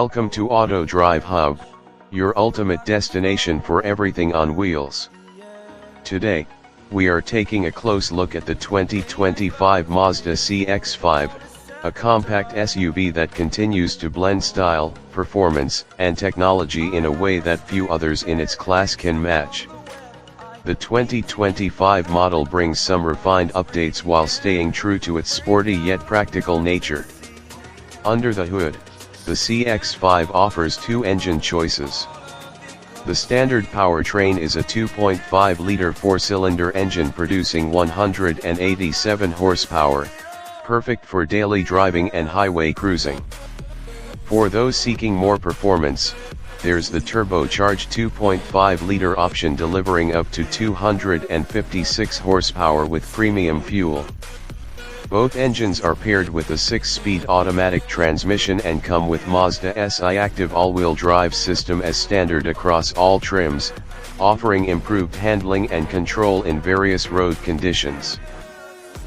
Welcome to Auto Drive Hub, your ultimate destination for everything on wheels. Today, we are taking a close look at the 2025 Mazda CX-5, a compact SUV that continues to blend style, performance, and technology in a way that few others in its class can match. The 2025 model brings some refined updates while staying true to its sporty yet practical nature. Under the hood, the CX-5 offers two engine choices. The standard powertrain is a 2.5-liter four-cylinder engine producing 187 horsepower, perfect for daily driving and highway cruising. For those seeking more performance, there's the turbocharged 2.5-liter option delivering up to 256 horsepower with premium fuel. Both engines are paired with a 6-speed automatic transmission and come with Mazda CX active all-wheel drive system as standard across all trims, offering improved handling and control in various road conditions.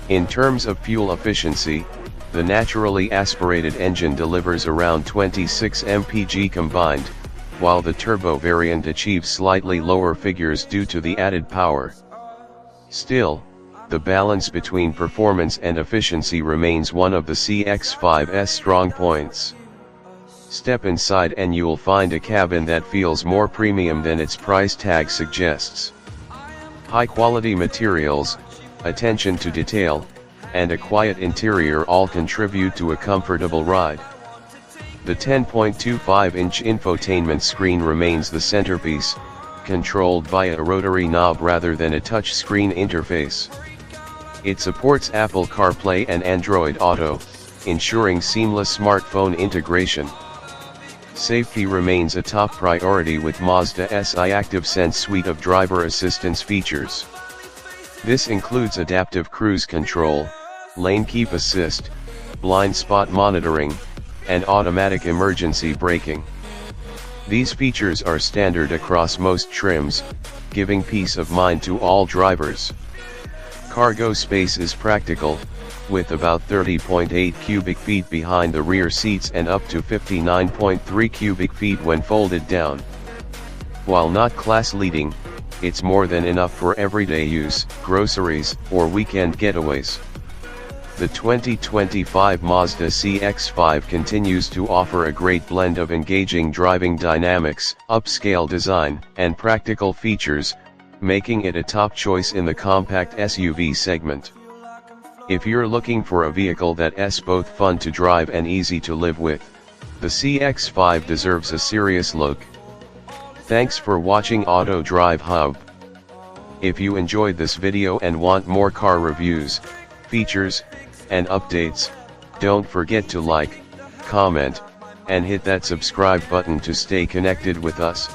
In terms of fuel efficiency, the naturally aspirated engine delivers around 26 mpg combined, while the turbo variant achieves slightly lower figures due to the added power. Still, the balance between performance and efficiency remains one of the CX-5's strong points. Step inside and you'll find a cabin that feels more premium than its price tag suggests. High-quality materials, attention to detail, and a quiet interior all contribute to a comfortable ride. The 10.25-inch infotainment screen remains the centerpiece, controlled via a rotary knob rather than a touchscreen interface. It supports Apple CarPlay and Android Auto, ensuring seamless smartphone integration. Safety remains a top priority with Mazda CX Active Sense suite of driver assistance features. This includes adaptive cruise control, lane keep assist, blind spot monitoring, and automatic emergency braking. These features are standard across most trims, giving peace of mind to all drivers. Cargo space is practical, with about 30.8 cubic feet behind the rear seats and up to 59.3 cubic feet when folded down. While not class-leading, it's more than enough for everyday use, groceries, or weekend getaways. The 2025 Mazda CX-5 continues to offer a great blend of engaging driving dynamics, upscale design, and practical features, making it a top choice in the compact SUV segment. If you're looking for a vehicle that's both fun to drive and easy to live with, the CX-5 deserves a serious look. Thanks for watching Auto Drive Hub. If you enjoyed this video and want more car reviews, features, and updates, don't forget to like, comment, and hit that subscribe button to stay connected with us.